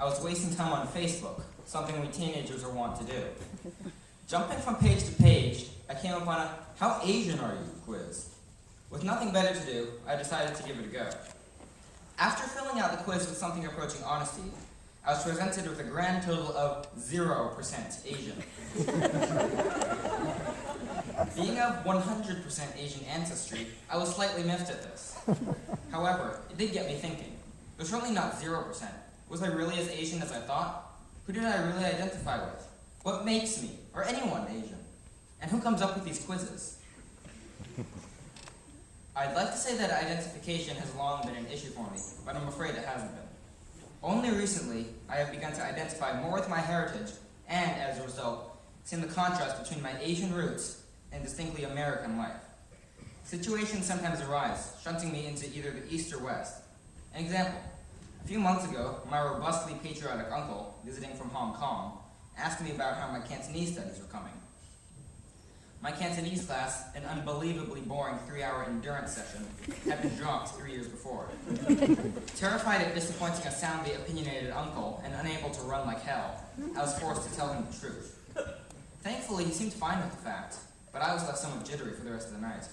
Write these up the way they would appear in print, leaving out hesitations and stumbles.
I was wasting time on Facebook, something we teenagers are wont to do. Jumping from page to page, I came upon a "How Asian are you?" quiz. With nothing better to do, I decided to give it a go. After filling out the quiz with something approaching honesty, I was presented with a grand total of 0% Asian. Being of 100% Asian ancestry, I was slightly miffed at this. However, it did get me thinking. It was certainly not 0%. Was I really as Asian as I thought? Who did I really identify with? What makes me, or anyone, Asian? And who comes up with these quizzes? I'd like to say that identification has long been an issue for me, but I'm afraid it hasn't been. Only recently, I have begun to identify more with my heritage, and as a result, seen the contrast between my Asian roots and distinctly American life. Situations sometimes arise, shunting me into either the East or West. An example, a few months ago, my robustly patriotic uncle, visiting from Hong Kong, asked me about how my Cantonese studies were coming. My Cantonese class, an unbelievably boring 3-hour endurance session, had been dropped 3 years before. Terrified of disappointing a soundly opinionated uncle and unable to run like hell, I was forced to tell him the truth. Thankfully, he seemed fine with the fact, but I was left somewhat jittery for the rest of the night.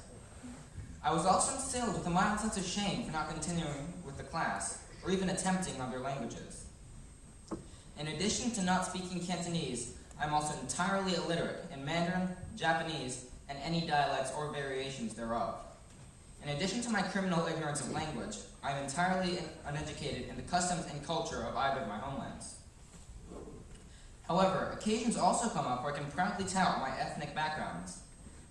I was also instilled with a mild sense of shame for not continuing with the class, or even attempting other languages. In addition to not speaking Cantonese, I'm also entirely illiterate in Mandarin, Japanese, and any dialects or variations thereof. In addition to my criminal ignorance of language, I am entirely uneducated in the customs and culture of either of my homelands. However, occasions also come up where I can proudly tout my ethnic backgrounds.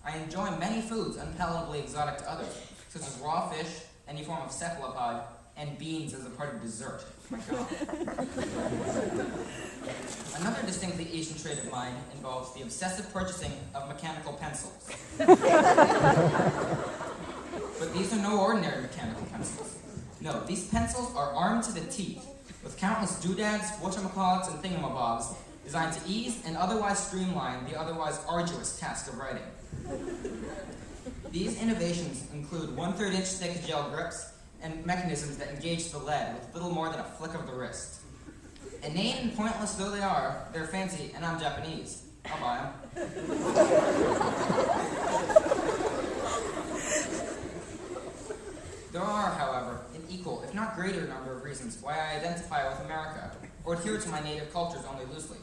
I enjoy many foods unpalatably exotic to others, such as raw fish, any form of cephalopod, and beans as a part of dessert. My God. Another distinctly Asian trait of mine involves the obsessive purchasing of mechanical pencils. But these are no ordinary mechanical pencils. No, these pencils are armed to the teeth, with countless doodads, whatchamacallits, and thingamabobs designed to ease and otherwise streamline the otherwise arduous task of writing. These innovations include 1/3 inch thick gel grips and mechanisms that engage the lead with little more than a flick of the wrist. Inane and pointless though they are, they're fancy, and I'm Japanese. I'll buy them. There are, however, an equal, if not greater number of reasons why I identify with America, or adhere to my native cultures only loosely.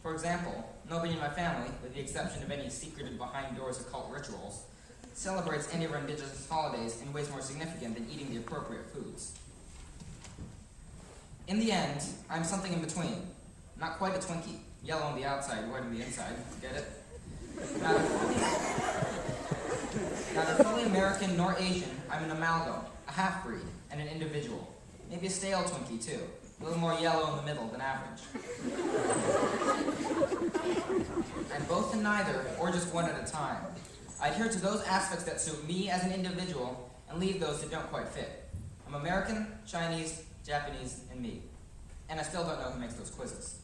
For example, nobody in my family, with the exception of any secreted behind-doors occult rituals, celebrates any of our indigenous holidays in ways more significant than eating the appropriate foods. In the end, I'm something in between. Not quite a Twinkie. Yellow on the outside, white on the inside. Get it? Neither fully American nor Asian, I'm an amalgam, a half-breed, and an individual. Maybe a stale Twinkie, too. A little more yellow in the middle than average. I'm both and neither, or just one at a time. I adhere to those aspects that suit me as an individual and leave those that don't quite fit. I'm American, Chinese, Japanese, and me. And I still don't know who makes those quizzes.